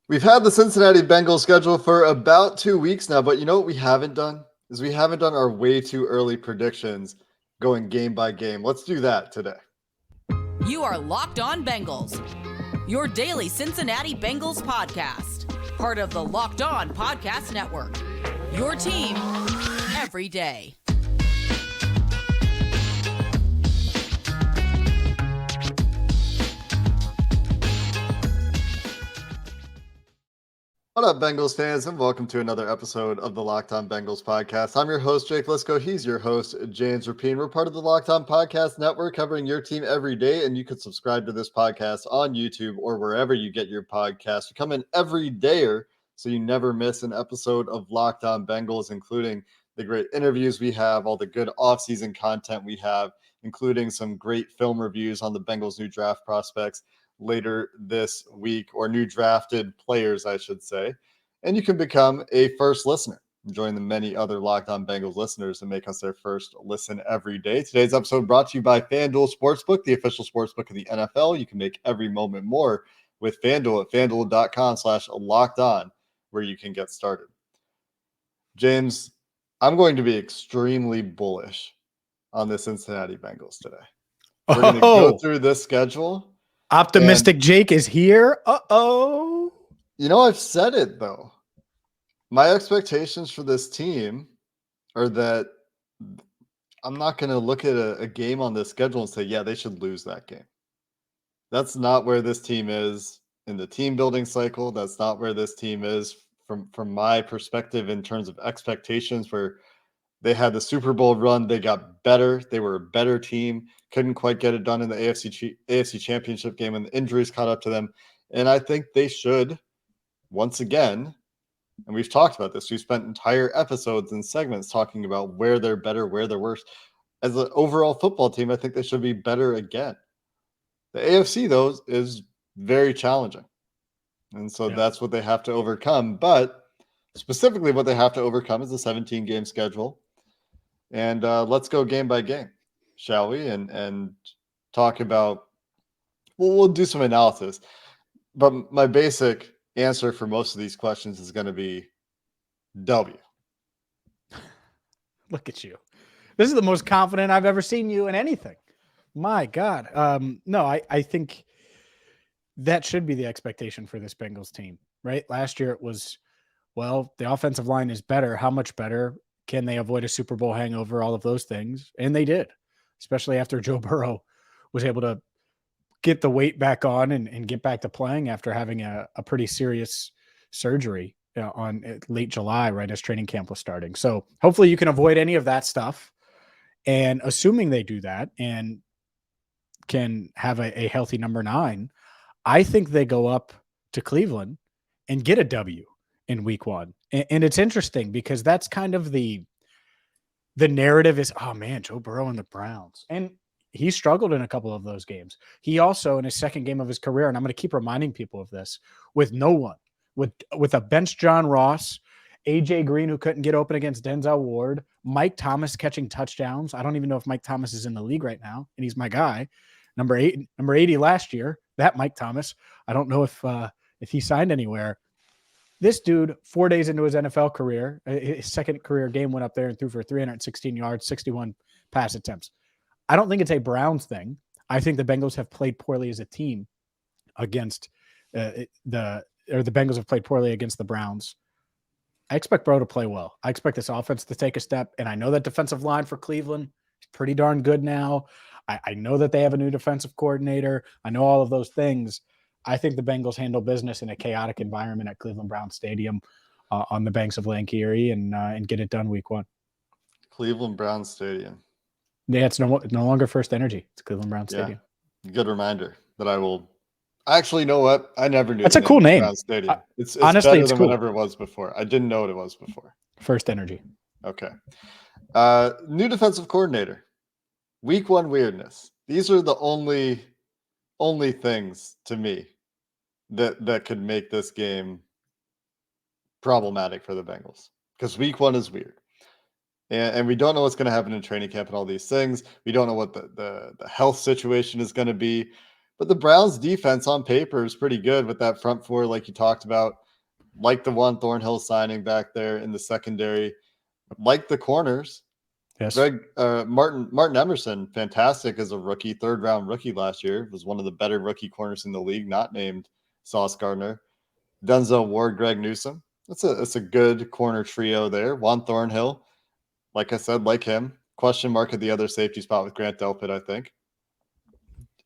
We've had the Cincinnati Bengals schedule for about 2 weeks now, but you know what we haven't done? Is we haven't done our way too early predictions going game by game. Let's do that today. You are Locked On Bengals, your daily Cincinnati Bengals podcast, part of the Locked On Podcast Network, your team every day. What up, Bengals fans, and welcome to another episode of the Locked On Bengals podcast. I'm your host, Jake Liscow. He's your host, James Rapien. We're part of the Locked On Podcast Network, covering your team every day, and you can subscribe to this podcast on YouTube or wherever you get your podcasts. Become an everydayer so you never miss an episode of Locked On Bengals, including the great interviews we have, all the good offseason content we have, including some great film reviews on the Bengals' new draft prospects later this week, or new drafted players, I should say. And you can become a first listener. Join the many other Locked On Bengals listeners and make us their first listen every day. Today's episode brought to you by FanDuel Sportsbook, the official sportsbook of the NFL. You can make every moment more with FanDuel at FanDuel.com/lockedon, where you can get started. James, I'm going to be extremely bullish on the Cincinnati Bengals today. We're going to go through this schedule. Optimistic Jake is here. Uh-oh. You know, I've said it, though. My expectations for this team are that I'm not going to look at a game on this schedule and say, yeah, they should lose that game. That's not where this team is in the team building cycle. That's not where this team is from my perspective in terms of expectations, where they had the Super Bowl run. They got better. They were a better team. Couldn't quite get it done in the AFC Championship game, and the injuries caught up to them. And I think they should, once again, and we've talked about this. We've spent entire episodes and segments talking about where they're better, where they're worse. As an overall football team, I think they should be better again. The AFC, though, is very challenging. And so that's what they have to overcome. But specifically what they have to overcome is a 17-game schedule. And let's go game by game, shall we? And talk about, we'll do some analysis. But my basic answer for most of these questions is going to be W. Look at you. This is the most confident I've ever seen you in anything. My God. No, I think that should be the expectation for this Bengals team, right? Last year it was, well, the offensive line is better. How much better? Can they avoid a Super Bowl hangover? All of those things. And they did, especially after Joe Burrow was able to get the weight back on and get back to playing after having a pretty serious surgery on late July, right as training camp was starting. So hopefully you can avoid any of that stuff. And assuming they do that and can have a healthy number 9, I think they go up to Cleveland and get a W in week 1. And it's interesting because that's kind of the narrative is, oh man, Joe Burrow and the Browns. And he struggled in a couple of those games. He also, in his second game of his career, and I'm going to keep reminding people of this, with no one, with a bench John Ross, AJ Green, who couldn't get open against Denzel Ward, Mike Thomas catching touchdowns. I don't even know if Mike Thomas is in the league right now, and he's my guy. Number 80 last year, that Mike Thomas. I don't know if he signed anywhere. This dude, 4 days into his NFL career, his second career game, went up there and threw for 316 yards, 61 pass attempts. I don't think it's a Browns thing. I think the Bengals have played poorly as a team against the Bengals have played poorly against the Browns. I expect Burrow to play well. I expect this offense to take a step, and I know that defensive line for Cleveland is pretty darn good now. I know that they have a new defensive coordinator. I know all of those things. I think the Bengals handle business in a chaotic environment at Cleveland Brown Stadium on the banks of Lake Erie and get it done week 1. Cleveland Brown Stadium. Yeah, it's no longer First Energy. It's Cleveland Brown Stadium. Good reminder that I will. Actually, you know what? I never knew. That's a cool name. Brown Stadium. It's honestly, better it's than cool. Whatever it was before. I didn't know what it was before. First Energy. Okay. New defensive coordinator. Week 1 weirdness. These are the only things to me that could make this game problematic for the Bengals, because week 1 is weird. And we don't know what's going to happen in training camp and all these things. We don't know what the health situation is going to be. But the Browns defense on paper is pretty good with that front four, like you talked about, like the one Thornhill signing back there in the secondary, like the corners. Yes. Martin Emerson, fantastic as a rookie, 3rd round rookie last year, was one of the better rookie corners in the league, not named Sauce Gardner. Denzel Ward, Greg Newsome. That's a good corner trio there. Juan Thornhill, like I said, like him. Question mark at the other safety spot with Grant Delpit, I think.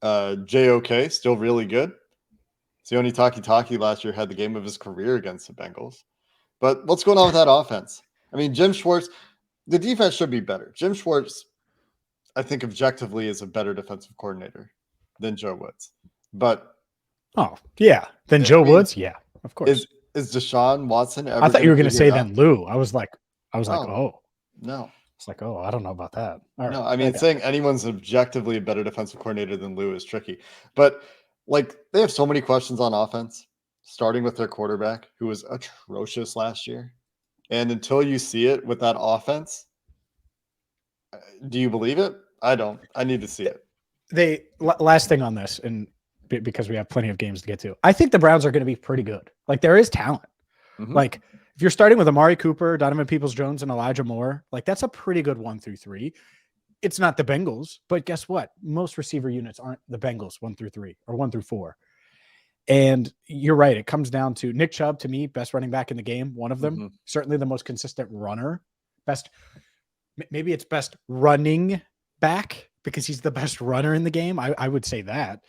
JOK, still really good. Sione Takitaki last year had the game of his career against the Bengals. But what's going on with that offense? I mean, Jim Schwartz, the defense should be better. Jim Schwartz, I think objectively, is a better defensive coordinator than Joe Woods. But then Joe Woods, of course. Is Deshaun Watson ever? I thought you were going to say then Lou. I was like, no. It's like, I don't know about that. All right. No, I mean, saying anyone's objectively a better defensive coordinator than Lou is tricky. But like, they have so many questions on offense, starting with their quarterback, who was atrocious last year. And until you see it with that offense, do you believe it? I don't. I need to see it. Last thing on this, and because we have plenty of games to get to, I think the Browns are going to be pretty good. Like, there is talent. Mm-hmm. Like, if you're starting with Amari Cooper, Donovan Peoples-Jones, and Elijah Moore, like, that's a pretty good 1 through 3. It's not the Bengals, but guess what? Most receiver units aren't the Bengals 1 through 3 or 1 through 4. And you're right. It comes down to Nick Chubb, to me, best running back in the game. One of them, certainly the most consistent runner. Maybe it's best running back because he's the best runner in the game. I would say that.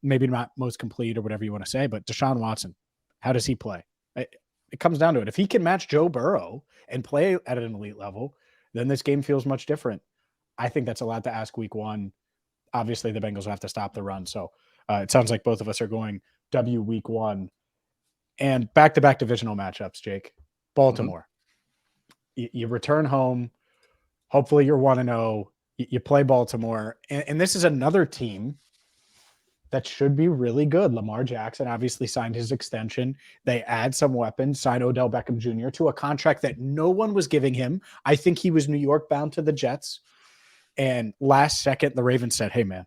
Maybe not most complete or whatever you want to say, but Deshaun Watson, how does he play? It comes down to it. If he can match Joe Burrow and play at an elite level, then this game feels much different. I think that's a lot to ask week 1. Obviously, the Bengals will have to stop the run. So it sounds like both of us are going W week 1. And back-to-back divisional matchups, Jake. Baltimore. You return home. Hopefully you're 1-0. You play Baltimore. And this is another team that should be really good. Lamar Jackson obviously signed his extension. They add some weapons, sign Odell Beckham Jr. to a contract that no one was giving him. I think he was New York bound to the Jets. And last second, the Ravens said, hey, man,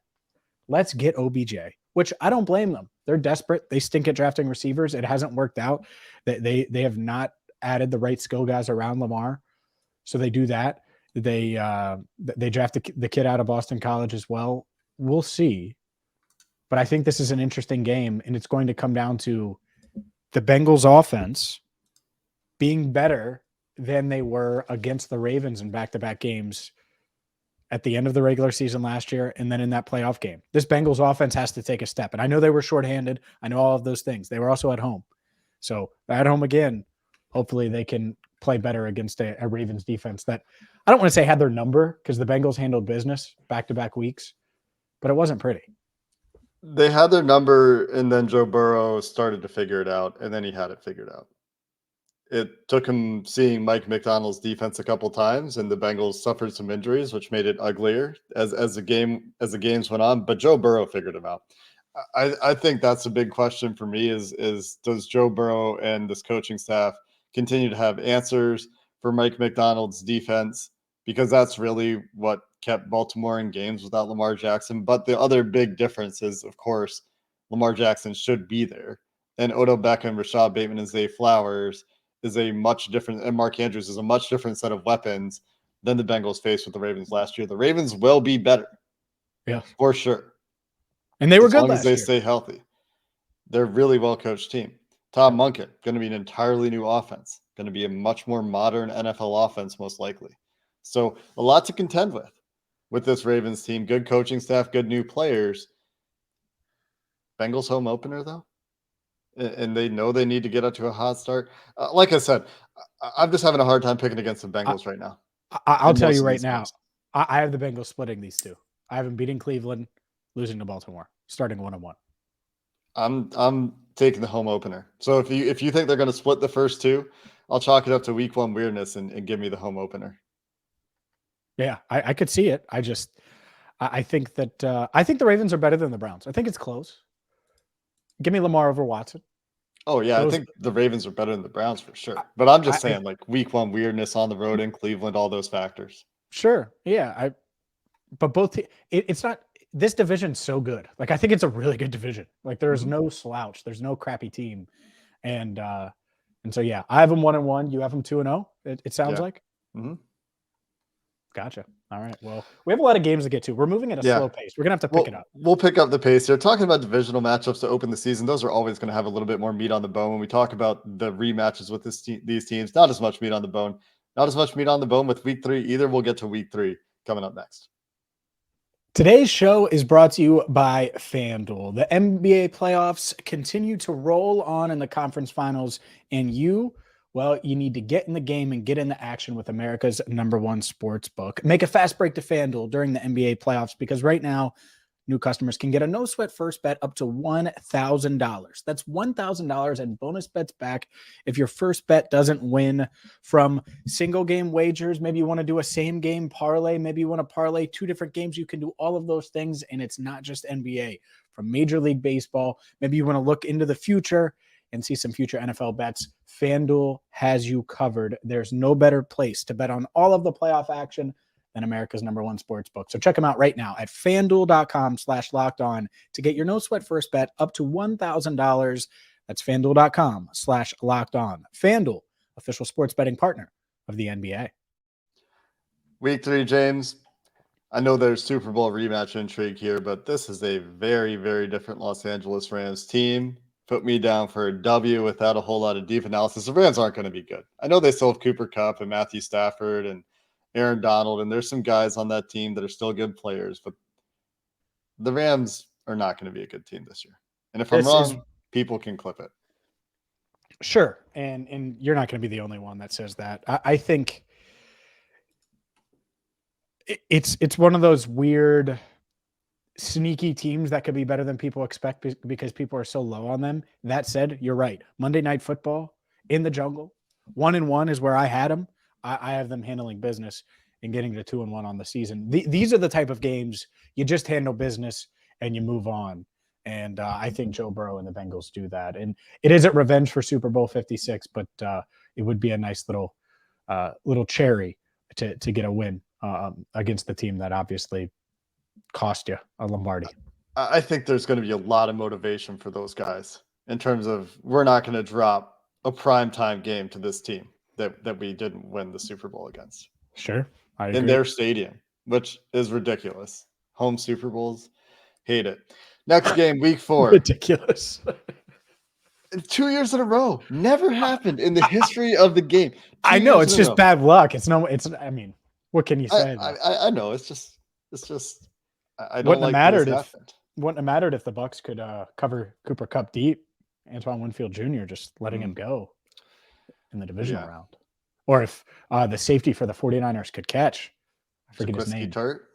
let's get OBJ, which I don't blame them. They're desperate. They stink at drafting receivers. It hasn't worked out. They have not added the right skill guys around Lamar. So they do that. They draft the kid out of Boston College as well. We'll see. But I think this is an interesting game, and it's going to come down to the Bengals offense being better than they were against the Ravens in back-to-back games at the end of the regular season last year and then in that playoff game. This Bengals offense has to take a step. And I know they were shorthanded. I know all of those things. They were also at home. So at home again, hopefully they can play better against a Ravens defense that I don't want to say had their number because the Bengals handled business back-to-back weeks, but it wasn't pretty. They had their number, and then Joe Burrow started to figure it out, and then he had it figured out. It took him seeing Mike McDonald's defense a couple times, and the Bengals suffered some injuries, which made it uglier as the games went on. But Joe Burrow figured him out. I think that's a big question for me: is does Joe Burrow and this coaching staff continue to have answers for Mike McDonald's defense? Because that's really what kept Baltimore in games without Lamar Jackson. But the other big difference is, of course, Lamar Jackson should be there. And Odell Beckham, Rashad Bateman, and Zay Flowers is a much different, and Mark Andrews is a much different set of weapons than the Bengals faced with the Ravens last year. The Ravens will be better. Yeah. For sure. And they were good as long last as they year. Stay healthy. They're a really well-coached team. Tom Munkin, going to be an entirely new offense. Going to be a much more modern NFL offense, most likely. So a lot to contend with this Ravens team. Good coaching staff, good new players. Bengals home opener, though? And they know they need to get up to a hot start. Like I said, I'm just having a hard time picking against the Bengals right now. I'll tell you right now, I have the Bengals splitting these two. I have them beating Cleveland, losing to Baltimore, starting 1-1. I'm taking the home opener. So if you think they're going to split the first two, I'll chalk it up to week 1 weirdness and give me the home opener. Yeah, I could see it. I think that I think the Ravens are better than the Browns. I think it's close. Give me Lamar over Watson. Oh, yeah. I think the Ravens are better than the Browns for sure. But I'm just saying, like, week 1 weirdness on the road in Cleveland, all those factors. Sure. Yeah. But both it's not this division's so good. Like, I think it's a really good division. Like, there's Mhm. no slouch. There's no crappy team. And so, yeah, I have them 1-1. You have them 2-0, it sounds Yeah. like. Mhm. Gotcha. All right. Well, we have a lot of games to get to. We're moving at a Yeah. slow pace. We're going to have to pick it up. We'll pick up the pace here. Talking about divisional matchups to open the season, those are always going to have a little bit more meat on the bone. When we talk about the rematches with these teams, not as much meat on the bone. Not as much meat on the bone with week 3 either. We'll get to week 3 coming up next. Today's show is brought to you by FanDuel. The NBA playoffs continue to roll on in the conference finals, and you need to get in the game and get in the action with America's #1 sports book. Make a fast break to FanDuel during the NBA playoffs, because right now, new customers can get a no-sweat first bet up to $1,000. That's $1,000 and bonus bets back if your first bet doesn't win, from single game wagers. Maybe you want to do a same game parlay. Maybe you want to parlay 2 different games. You can do all of those things, and it's not just NBA. From Major League Baseball, maybe you want to look into the future and see some future NFL bets. FanDuel has you covered. There's no better place to bet on all of the playoff action than America's #1 sports book. So check them out right now at FanDuel.com/lockedon to get your no sweat first bet up to $1,000. That's FanDuel.com/lockedon. FanDuel, official sports betting partner of the NBA. Week 3, James. I know there's Super Bowl rematch intrigue here, but this is a very, very different Los Angeles Rams team. Put me down for a W without a whole lot of deep analysis. The Rams aren't going to be good. I know they still have Cooper Kupp and Matthew Stafford and Aaron Donald, and there's some guys on that team that are still good players, but the Rams are not going to be a good team this year. And if I'm wrong, people can clip it. Sure. And you're not going to be the only one that says that. I think it's one of those weird, sneaky teams that could be better than people expect because people are so low on them. That said, you're right. Monday Night Football in the jungle, 1-1 is where I had them. I have them handling business and getting to 2-1 on the season. These are the type of games you just handle business and you move on. And I think Joe Burrow and the Bengals do that. And it isn't revenge for Super Bowl 56, but it would be a nice little cherry to get a win against the team that obviously cost you a Lombardi. I think there's going to be a lot of motivation for those guys in terms of, we're not going to drop a primetime game to this team that we didn't win the Super Bowl against. Sure. I agree. In their stadium, which is ridiculous. Home Super Bowls, hate it. Next game, week 4. Ridiculous. 2 years in a row. Never happened in the history of the game. I know, it's just bad luck. I mean, what can you say? I know. It's just I don't wouldn't like have that mattered this happened. Wouldn't have mattered if the Bucs could cover Cooper Kupp deep. Antoine Winfield Jr. just letting him go in the divisional round. Or if the safety for the 49ers could catch. I forget his name. Tart.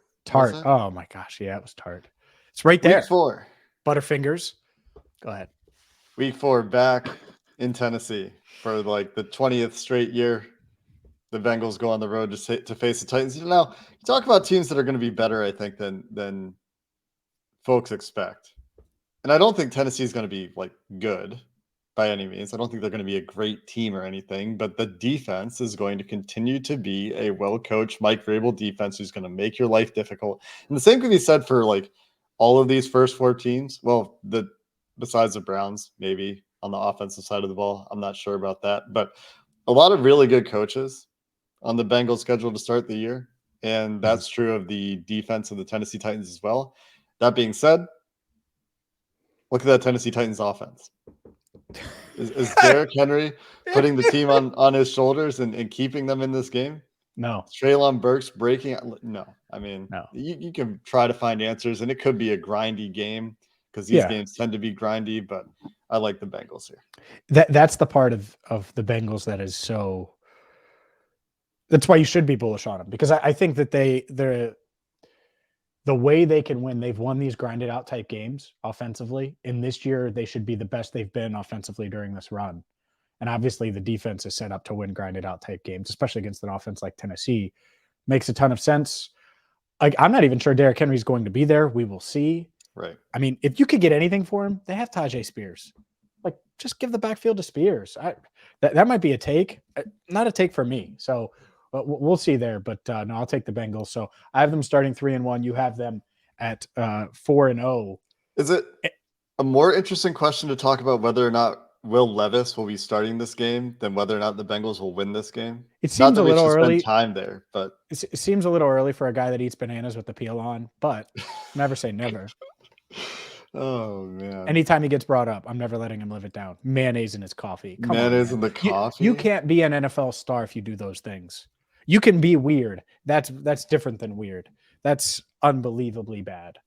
Oh my gosh. Yeah, it was Tart. It's right there. Week 4. Butterfingers. Go ahead. Week 4, back in Tennessee for like the 20th straight year. The Bengals go on the road to face the Titans. Now, you talk about teams that are going to be better, I think, than folks expect. And I don't think Tennessee is going to be like good by any means. I don't think they're going to be a great team or anything, but the defense is going to continue to be a well-coached Mike Vrabel defense who's going to make your life difficult. And the same can be said for like all of these first 4 teams. Well, besides the Browns, maybe on the offensive side of the ball. I'm not sure about that, but a lot of really good coaches on the Bengals schedule to start the year. And that's true of the defense of the Tennessee Titans as well. That being said, look at that Tennessee Titans offense. Is Derrick Henry putting the team on his shoulders and keeping them in this game? No. Treylon Burks breaking? No. I mean, no. You can try to find answers, and it could be a grindy game because these games tend to be grindy, but I like the Bengals here. That's the part of the Bengals that is so – that's why you should be bullish on them, because I think that the way they can win, they've won these grinded out type games offensively, and this year they should be the best they've been offensively during this run. And obviously the defense is set up to win grinded out type games, especially against an offense like Tennessee. Makes a ton of sense. Like, I'm not even sure Derrick Henry's going to be there. We will see. Right. I mean, if you could get anything for him, they have Tajay Spears. Like, just give the backfield to Spears. That might be a take. Not a take for me. So we'll see there. But no, I'll take the Bengals. So I have them starting 3-1. You have them at 4-0. Is it a more interesting question to talk about whether or not Will Levis will be starting this game than whether or not the Bengals will win this game? It Not seems that a we little should early. spend time there, but It seems a little early for a guy that eats bananas with the peel on, but never say never. oh man, Anytime he gets brought up, I'm never letting him live it down. Mayonnaise in his coffee. Come mayonnaise on, in man. the coffee. You can't be an NFL star if you do those things. You can be weird. That's different than weird. That's unbelievably bad.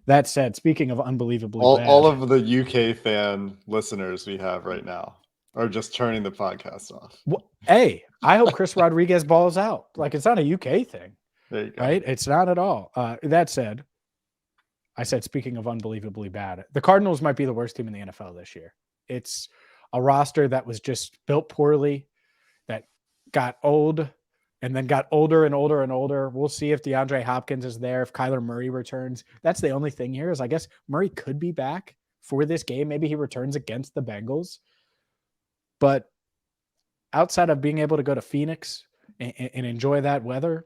That said, speaking of unbelievably bad, all of the UK fan listeners we have right now are just turning the podcast off. hey, I hope Chris Rodriguez balls out. Like, it's not a UK thing, There you go. right? It's not at all. That said, I said, speaking of unbelievably bad, the Cardinals might be the worst team in the NFL this year. It's a roster that was just built poorly, that got old and then got older and older and older. We'll see if DeAndre Hopkins is there, if Kyler Murray returns. That's the only thing here is I guess Murray could be back for this game. Maybe he returns against the Bengals. But outside of being able to go to Phoenix and enjoy that weather,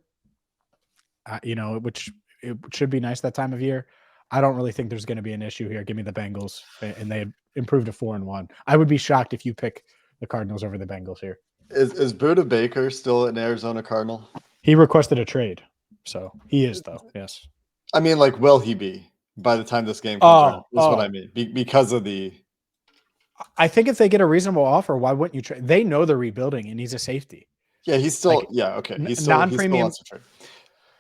which it should be nice that time of year, I don't really think there's going to be an issue here. Give me the Bengals, and they improved to 4-1. I would be shocked if you pick the Cardinals over the Bengals here. Is Buda Baker still an Arizona Cardinal? He requested a trade, so he is, though. Yes. I mean, like, will he be by the time this game comes around? That's what I mean. Because of the. I think if they get a reasonable offer, why wouldn't you trade? They know they're rebuilding, and he's a safety. Yeah, he's still. Like, yeah, okay. He's still non-premium. He still wants to trade.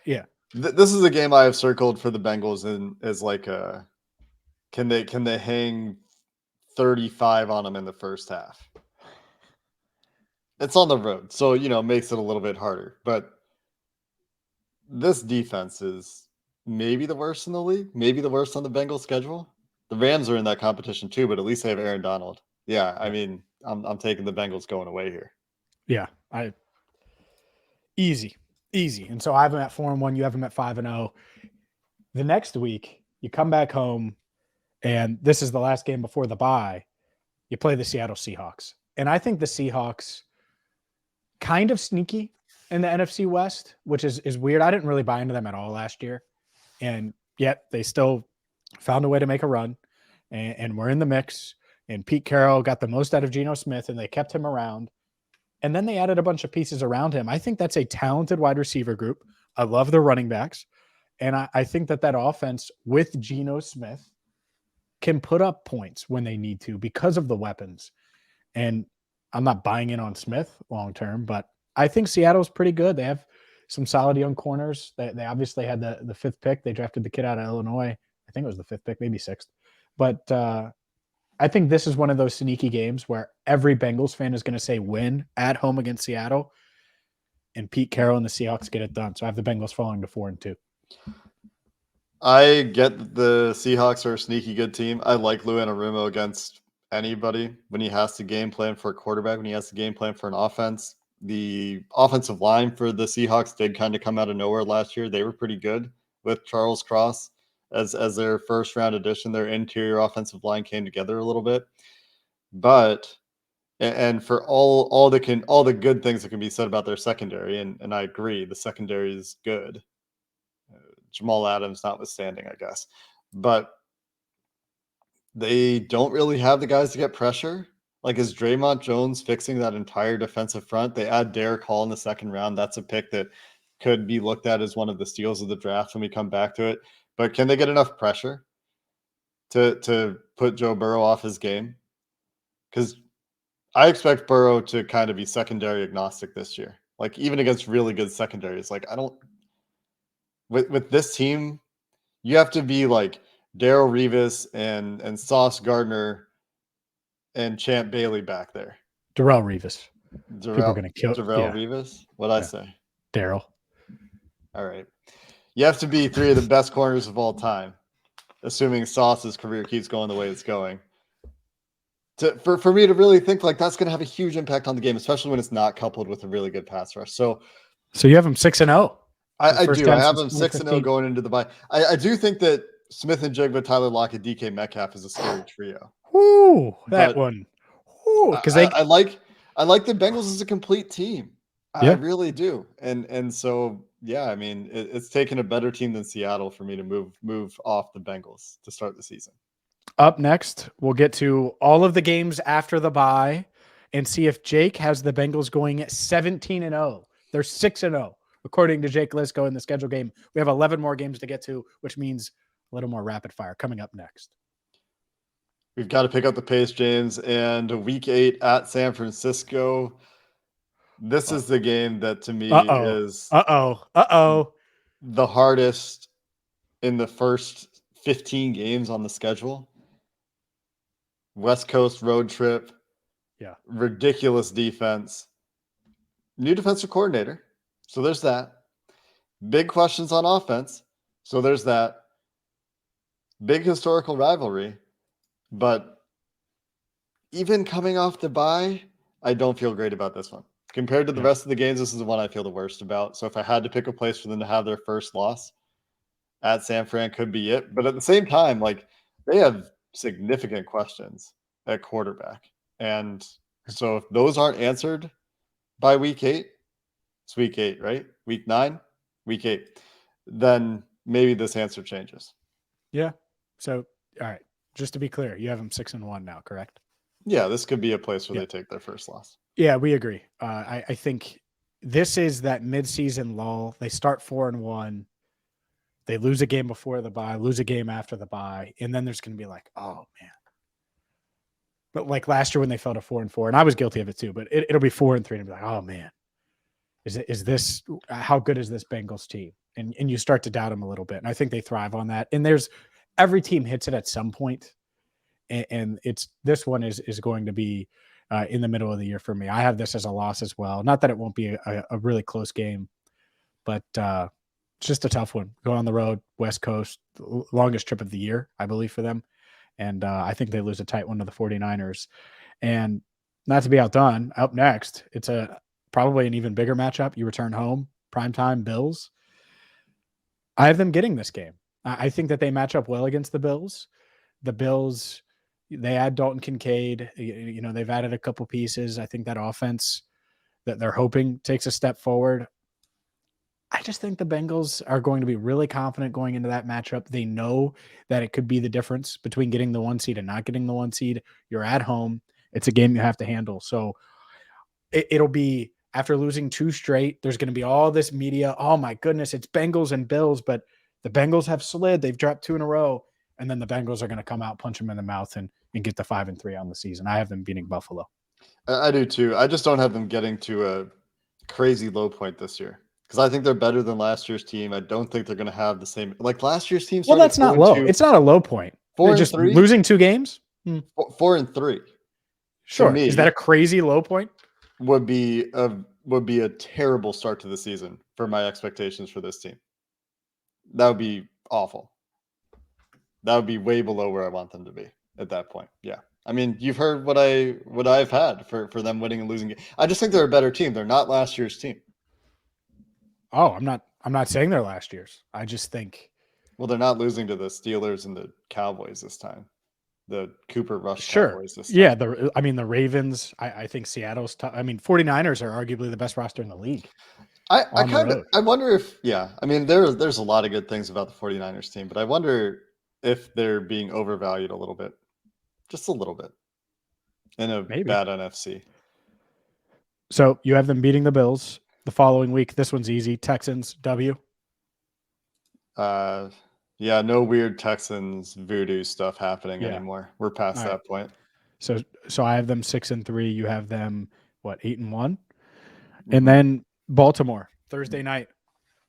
Yeah. This is a game I have circled for the Bengals and as like a. Can they hang 35 on them in the first half? It's on the road, so makes it a little bit harder. But this defense is maybe the worst in the league, maybe the worst on the Bengals schedule. The Rams are in that competition too, but at least they have Aaron Donald. Yeah, I mean, I'm taking the Bengals going away here. Yeah, easy. And so I have them at 4-1. You have them at 5-0. The next week, you come back home, and this is the last game before the bye. You play the Seattle Seahawks, and I think the Seahawks kind of sneaky in the NFC West, which is weird. I didn't really buy into them at all last year, and yet they still found a way to make a run, and we're in the mix. And Pete Carroll got the most out of Geno Smith, and they kept him around. And then they added a bunch of pieces around him. I think that's a talented wide receiver group. I love their running backs. And I think that offense with Geno Smith can put up points when they need to because of the weapons. And I'm not buying in on Smith long-term, but I think Seattle's pretty good. They have some solid young corners. They obviously had the fifth pick. They drafted the kid out of Illinois. I think it was the fifth pick, maybe sixth. But I think this is one of those sneaky games where every Bengals fan is going to say win at home against Seattle, and Pete Carroll and the Seahawks get it done. So I have the Bengals falling to 4-2. I get the Seahawks are a sneaky good team. I like Lou Anarumo against anybody when he has to game plan for a quarterback, when he has to game plan for an offense. The offensive line for the Seahawks did kind of come out of nowhere last year. They were pretty good with Charles Cross as their first round addition. Their interior offensive line came together a little bit, but and for all the good things that can be said about their secondary, and I agree, the secondary is good. Jamal Adams notwithstanding, I guess, but they don't really have the guys to get pressure. Like, is Draymond Jones fixing that entire defensive front? They add Derek Hall in the second round. That's a pick that could be looked at as one of the steals of the draft when we come back to it. But can they get enough pressure to put Joe Burrow off his game? Because I expect Burrow to kind of be secondary agnostic this year. Like, even against really good secondaries. Like, I don't – with this team, you have to be like Darrelle Revis and Sauce Gardner and Champ Bailey back there. Darrelle Revis. People are going to kill Darrelle Revis? What'd I say? Darrell. All right. You have to be three of the best corners of all time, assuming Sauce's career keeps going the way it's going. For me to really think like that's going to have a huge impact on the game, especially when it's not coupled with a really good pass rush. So you have them 6-0. I do. I have them 6-0 going into the bye. I do think that Smith and Jigba, Tyler Lockett, DK Metcalf is a scary trio. Ooh, that one. Ooh, because I like the Bengals as a complete team. I really do. And so, yeah, I mean, it's taken a better team than Seattle for me to move off the Bengals to start the season. Up next, we'll get to all of the games after the bye and see if Jake has the Bengals going at 17-0. They're 6-0, according to Jake Liscow in the schedule game. We have 11 more games to get to, which means a little more rapid fire coming up next. We've got to pick up the pace, James, and week 8 at San Francisco. This is the game that to me is the hardest in the first 15 games on the schedule. West Coast road trip. Yeah. Ridiculous defense. New defensive coordinator. So there's that. Big questions on offense. So there's that. Big historical rivalry. But even coming off the bye, I don't feel great about this one. Compared to the rest of the games, this is the one I feel the worst about. So if I had to pick a place for them to have their first loss, at San Fran could be it. But at the same time, like, they have significant questions at quarterback. And so if those aren't answered by week 8, it's week 8, right? Week 9, week 8, then maybe this answer changes. Yeah. So, all right. Just to be clear, you have them 6-1 now, correct? Yeah, this could be a place where they take their first loss. Yeah, we agree. I think this is that midseason lull. They start 4-1. They lose a game before the bye, lose a game after the bye, and then there's going to be like, oh man. But like last year when they fell to 4-4, and I was guilty of it too. But it'll be 4-3, and be like, oh man, is this how good is this Bengals team? And you start to doubt them a little bit. And I think they thrive on that. And there's every team hits it at some point, and it's this one is going to be in the middle of the year for me. I have this as a loss as well. Not that it won't be a really close game, but. It's just a tough one. Go on the road, West Coast, longest trip of the year, I believe, for them. And I think they lose a tight one to the 49ers. And not to be outdone, up next, it's probably an even bigger matchup. You return home, primetime Bills. I have them getting this game. I think that they match up well against the Bills. The Bills, they add Dalton Kincaid. You know, they've added a couple pieces. I think that offense that they're hoping takes a step forward. I just think the Bengals are going to be really confident going into that matchup. They know that it could be the difference between getting the 1 seed and not getting the 1 seed. You're at home. It's a game you have to handle. So it'll be after losing 2 straight, there's going to be all this media. Oh my goodness, it's Bengals and Bills, but the Bengals have slid. They've dropped 2 in a row. And then the Bengals are going to come out, punch them in the mouth and get the 5-3 on the season. I have them beating Buffalo. I do too. I just don't have them getting to a crazy low point this year. Because I think they're better than last year's team. I don't think they're going to have the same like last year's team. Well, that's not low. It's not a low point. 4-3, losing 2 games. 4-3. Sure. Is that a crazy low point? Would be a terrible start to the season for my expectations for this team. That would be awful. That would be way below where I want them to be at that point. Yeah. I mean, you've heard what I've had for them winning and losing. I just think they're a better team. They're not last year's team. Oh, I'm not saying they're last year's. I just think. Well, they're not losing to the Steelers and the Cowboys this time. The Cooper Rush Cowboys this time. Yeah, the Ravens. I think Seattle's tough. 49ers are arguably the best roster in the league. I wonder if I mean there's a lot of good things about the 49ers team, but I wonder if they're being overvalued a little bit. Just a little bit. In a bad NFC. So you have them beating the Bills. The following week, this one's easy. Texans, W. No weird Texans voodoo stuff happening anymore. We're past that point. So I have them 6-3. You have them 8-1, and then Baltimore Thursday night.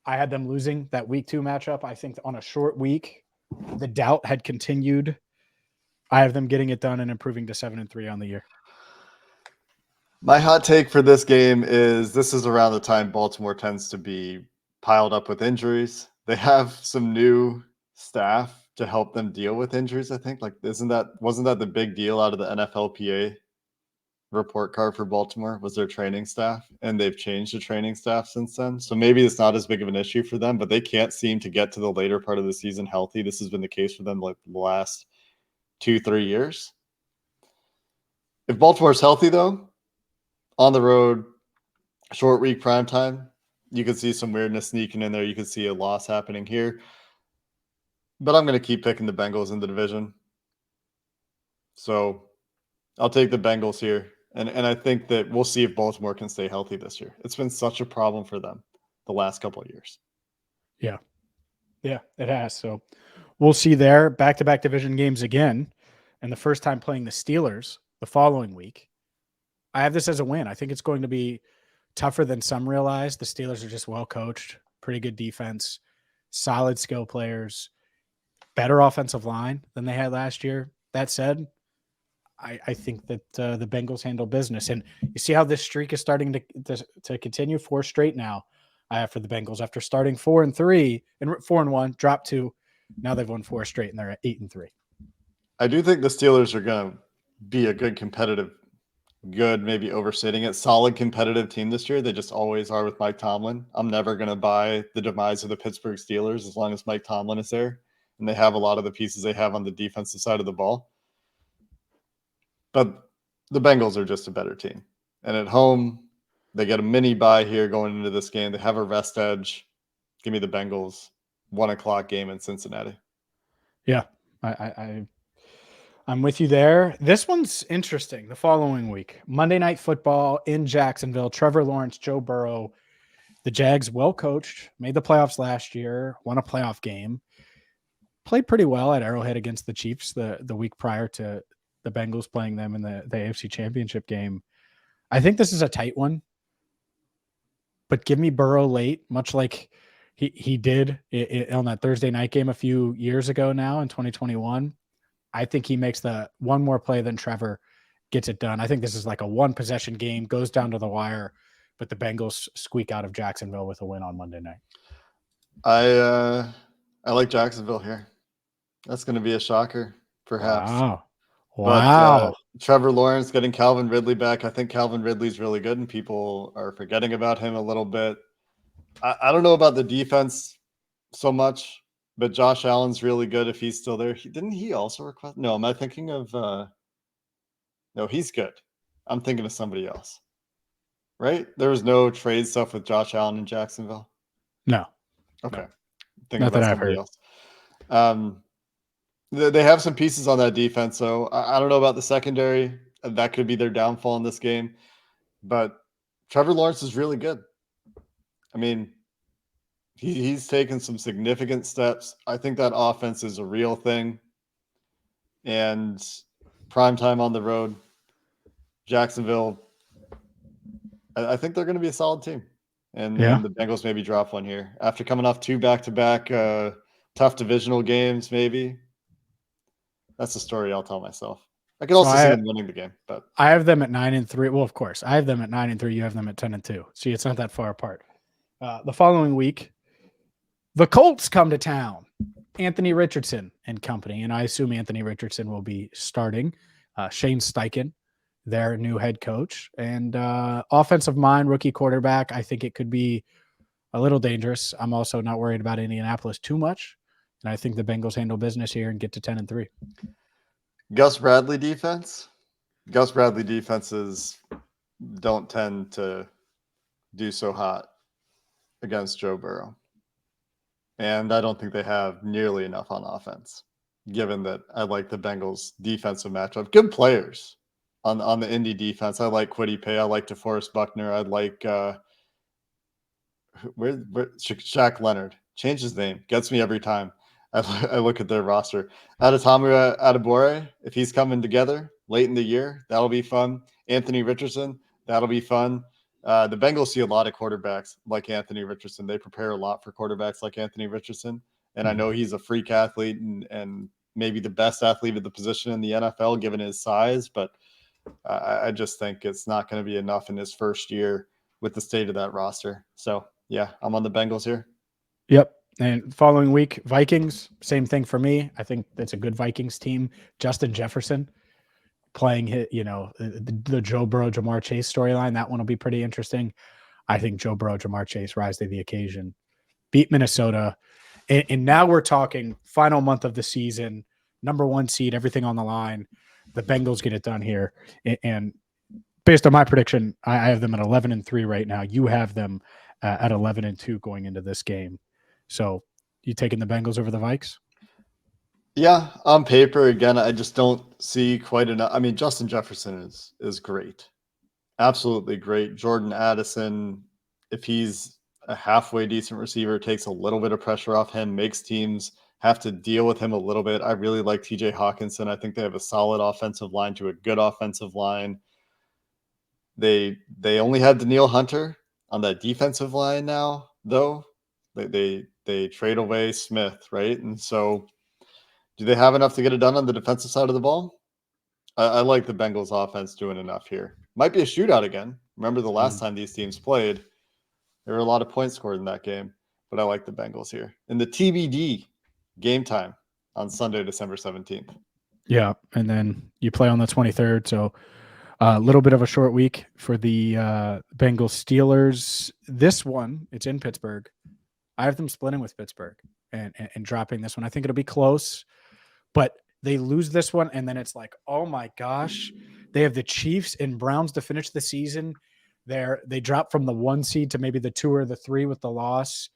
I had them losing that week 2 matchup. I think on a short week, the doubt had continued. I have them getting it done and improving to 7-3 on the year. My hot take for this game is this is around the time Baltimore tends to be piled up with injuries. They have some new staff to help them deal with injuries, I think. Like, wasn't that the big deal out of the NFLPA report card for Baltimore was their training staff, and they've changed the training staff since then. So maybe it's not as big of an issue for them, but they can't seem to get to the later part of the season healthy. This has been the case for them like the last 2-3 years. If Baltimore's healthy though, on the road, short week prime time, you could see some weirdness sneaking in there. You could see a loss happening here. But I'm going to keep picking the Bengals in the division. So I'll take the Bengals here. And I think that we'll see if Baltimore can stay healthy this year. It's been such a problem for them the last couple of years. Yeah. Yeah, it has. So we'll see there. Back-to-back division games again. And the first time playing the Steelers the following week. I have this as a win. I think it's going to be tougher than some realize. The Steelers are just well coached, pretty good defense, solid skill players, better offensive line than they had last year. That said, I think that the Bengals handle business. And you see how this streak is starting to continue. 4 straight now for the Bengals after starting 4-3 and 4-1, dropped 2. Now they've won 4 straight and they're at 8-3. I do think the Steelers are going to be a good competitive, maybe overstating it, solid competitive team this year. They just always are with Mike Tomlin. I'm never going to buy the demise of the Pittsburgh Steelers as long as Mike Tomlin is there. And they have a lot of the pieces they have on the defensive side of the ball. But the Bengals are just a better team. And at home, they get a mini bye here going into this game. They have a rest edge. Give me the Bengals. 1:00 game in Cincinnati. Yeah, I'm with you there. This one's interesting. The following week, Monday Night Football in Jacksonville. Trevor Lawrence, Joe Burrow. The Jags, well coached, made the playoffs last year, won a playoff game, played pretty well at Arrowhead against the Chiefs the week prior to the Bengals playing them in the AFC Championship game. I think this is a tight one, but give me Burrow late, much like he did on that Thursday night game a few years ago now in 2021. I think he makes the one more play than Trevor gets it done. I think this is like a 1-possession game, goes down to the wire, but the Bengals squeak out of Jacksonville with a win on Monday night. I like Jacksonville here. That's going to be a shocker, perhaps. Wow. But Trevor Lawrence getting Calvin Ridley back. I think Calvin Ridley's really good, and people are forgetting about him a little bit. I don't know about the defense so much, but Josh Allen's really good if he's still there. Didn't he also request? No, am I thinking of no, he's good. I'm thinking of somebody else. Right? There was no trade stuff with Josh Allen in Jacksonville? No. Okay. No. Thinking Not about that I've somebody heard. else. They have some pieces on that defense, so I don't know about the secondary. That could be their downfall in this game. But Trevor Lawrence is really good. I mean, he's taken some significant steps. I think that offense is a real thing. And prime time on the road, Jacksonville, I think they're going to be a solid team. And the Bengals maybe drop one here. After coming off 2 back-to-back tough divisional games, maybe. That's the story I'll tell myself. I could also see them winning the game, but I have them at 9-3. Well, of course, I have them at 9-3. You have them at 10-2. See, it's not that far apart. The following week, the Colts come to town. Anthony Richardson and company, and I assume Anthony Richardson will be starting. Shane Steichen, their new head coach, and offensive mind, rookie quarterback. I think it could be a little dangerous. I'm also not worried about Indianapolis too much, and I think the Bengals handle business here and get to 10-3. Gus Bradley defense. Gus Bradley defenses don't tend to do so hot against Joe Burrow. And I don't think they have nearly enough on offense, given that I like the Bengals defensive matchup. Good players on the Indy defense. I like Kwity Paye. I like DeForest Buckner. I like Shaq Leonard. Change his name. Gets me every time I look at their roster. Adetomiwa Adebawore, if he's coming together late in the year, that'll be fun. Anthony Richardson, that'll be fun. The Bengals see a lot of quarterbacks like Anthony Richardson. They prepare a lot for quarterbacks like Anthony Richardson. And I know he's a freak athlete and maybe the best athlete at the position in the NFL, given his size. But I just think it's not going to be enough in his first year with the state of that roster. So, yeah, I'm on the Bengals here. Yep. And following week, Vikings, same thing for me. I think that's a good Vikings team. Justin Jefferson playing, the Joe Burrow, Jamar Chase storyline. That one will be pretty interesting. I think Joe Burrow, Jamar Chase rise to the occasion, beat Minnesota. And now we're talking final month of the season, number 1 seed, everything on the line. The Bengals get it done here. And based on my prediction, I have them at 11-3 right now. You have them at 11-2 going into this game. So you taking the Bengals over the Vikes? Yeah, on paper, again, I just don't see quite enough. I mean, Justin Jefferson is great. Absolutely great. Jordan Addison, if he's a halfway decent receiver, takes a little bit of pressure off him, makes teams have to deal with him a little bit. I really like TJ Hawkinson. I think they have a solid offensive line to a good offensive line. They only have Danielle Hunter on that defensive line now, though. They trade away Smith, right? And so do they have enough to get it done on the defensive side of the ball? I like the Bengals offense doing enough here. Might be a shootout again. Remember the last time these teams played, there were a lot of points scored in that game, but I like the Bengals here. In the TBD game time on Sunday, December 17th. Yeah, and then you play on the 23rd, so a little bit of a short week for the Bengals Steelers. This one, it's in Pittsburgh. I have them splitting with Pittsburgh and dropping this one. I think it'll be close, but they lose this one, and then it's like, oh my gosh, they have the Chiefs and Browns to finish the season. They drop from the 1 seed to maybe the 2 or the 3 with the loss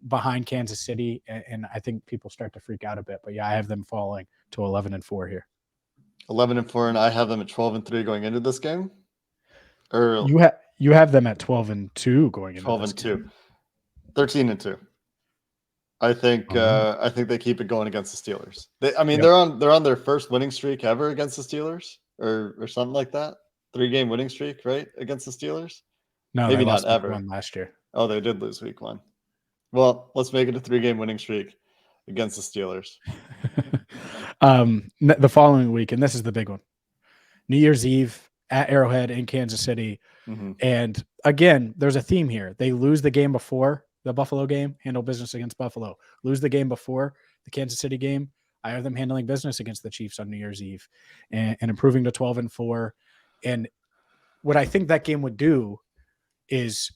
behind Kansas City, and I think people start to freak out a bit. But yeah, I have them falling to 11-4 here. 11-4, and I have them at 12-3 going into this game. Or you have them at 12-2 going into this game. 13-2. I think they keep it going against the Steelers. They're on their first winning streak ever against the Steelers, or something like that. 3-game winning streak, right, against the Steelers? No, maybe they lost not ever. Week 1 last year. Oh, they did lose week 1. Well, let's make it a 3-game winning streak against the Steelers. The following week, and this is the big one, New Year's Eve at Arrowhead in Kansas City. Mm-hmm. And again, there's a theme here. They lose the game before the Buffalo game, handle business against Buffalo. Lose the game before the Kansas City game. I have them handling business against the Chiefs on New Year's Eve and improving to 12-4. And what I think that game would do is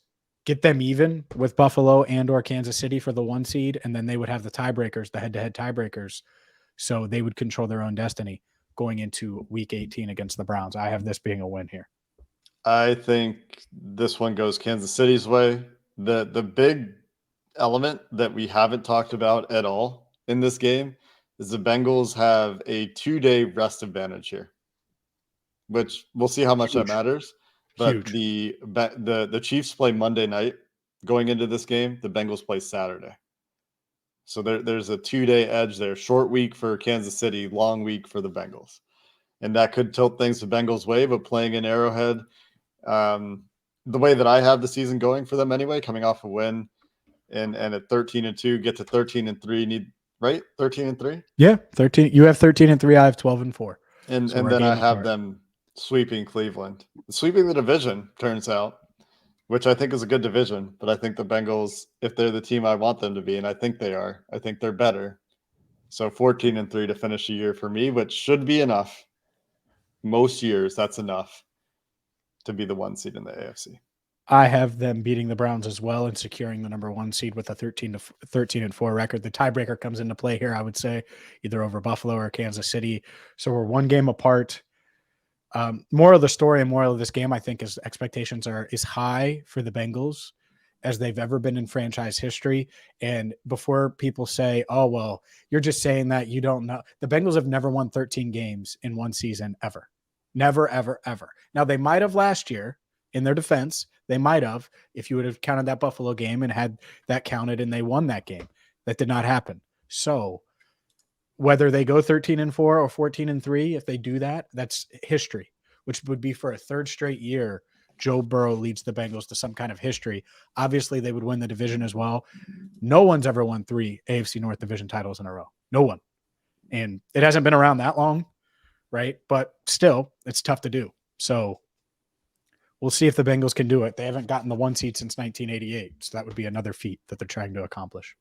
get them even with Buffalo and or Kansas City for the 1 seed, and then they would have the tiebreakers, the head-to-head tiebreakers, so they would control their own destiny going into Week 18 against the Browns. I have this being a win here. I think this one goes Kansas City's way. The big element that we haven't talked about at all in this game is the Bengals have a 2-day rest advantage here, which we'll see how much that matters. But the Chiefs play Monday night going into this game. The Bengals play Saturday. So there's a 2-day edge there. Short week for Kansas City, long week for the Bengals. And that could tilt things the Bengals' way, but playing in Arrowhead, the way that I have the season going for them anyway, coming off a win and at 13-2, get to 13-3, right? 13-3? Yeah, 13. You have 13-3, I have 12-4. And then I have them sweeping Cleveland. Sweeping the division, turns out, which I think is a good division. But I think the Bengals, if they're the team I want them to be, and I think they are, I think they're better. So 14-3 to finish the year for me, which should be enough. Most years, that's enough to be the 1 seed in the AFC. I have them beating the Browns as well and securing the number 1 seed with a 13-4 record. The tiebreaker comes into play here, I would say, either over Buffalo or Kansas City. So we're 1 game apart. Moral of the story and moral of this game, I think, is expectations are as high for the Bengals as they've ever been in franchise history. And before people say, oh, well, you're just saying that, you don't know. The Bengals have never won 13 games in one season ever. Never, ever, ever. Now, they might have last year, in their defense. They might have, if you would have counted that Buffalo game and had that counted and they won that game. That did not happen. So whether they go 13-4 or 14-3, if they do that, that's history, which would be for a 3rd straight year. Joe Burrow leads the Bengals to some kind of history. Obviously, they would win the division as well. No one's ever won 3 AFC North division titles in a row. No one. And it hasn't been around that long, right? But still, it's tough to do. So we'll see if the Bengals can do it. They haven't gotten the 1 seed since 1988. So that would be another feat that they're trying to accomplish.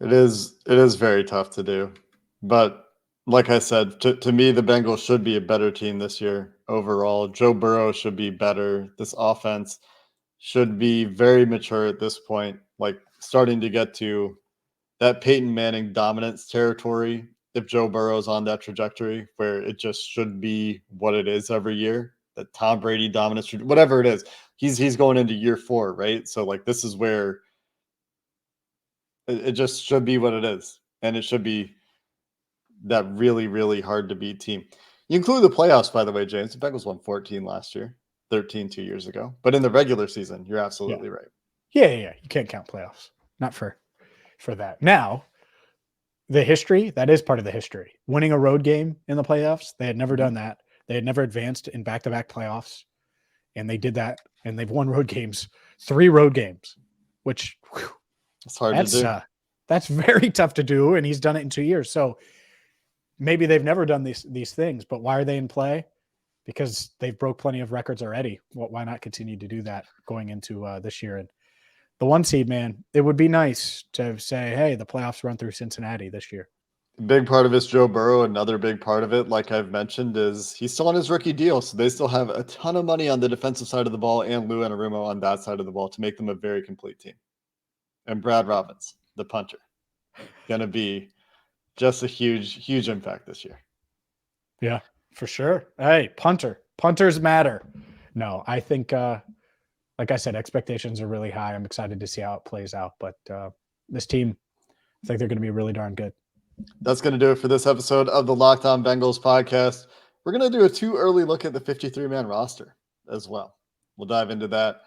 It is very tough to do. But like I said, to me, the Bengals should be a better team this year overall. Joe Burrow should be better. This offense should be very mature at this point, like starting to get to that Peyton Manning dominance territory if Joe Burrow's on that trajectory where it just should be what it is every year. the Tom Brady dominance, whatever it is. He's going into year 4, right? So like this is where it just should be what it is, and it should be that really, really hard to beat team. You include the playoffs, by the way, James. The Bengals won 14 last year, 13 2 years ago. But in the regular season, you're absolutely right. Yeah. You can't count playoffs. Not for that. Now, the history, that is part of the history. Winning a road game in the playoffs, they had never done that. They had never advanced in back-to-back playoffs, and they did that, and they've won road games, 3 road games, which it's hard to do. That's very tough to do, and he's done it in 2 years. So maybe they've never done these things, but why are they in play? Because they've broke plenty of records already. Why not continue to do that going into this year? And the 1 seed, man, it would be nice to say, hey, the playoffs run through Cincinnati this year. A big part of it's Joe Burrow. Another big part of it, like I've mentioned, is he's still on his rookie deal. So they still have a ton of money on the defensive side of the ball and Lou Anarumo on that side of the ball to make them a very complete team. And Brad Robbins, the punter, going to be just a huge, huge impact this year. Yeah, for sure. Hey, punters matter. No, I think, like I said, expectations are really high. I'm excited to see how it plays out. But this team, I think they're going to be really darn good. That's going to do it for this episode of the Locked On Bengals podcast. We're going to do a too early look at the 53-man roster as well. We'll dive into that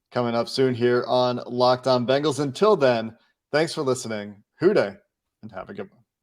coming up soon here on Locked On Bengals. Until then, thanks for listening. Hoo day, and have a good one.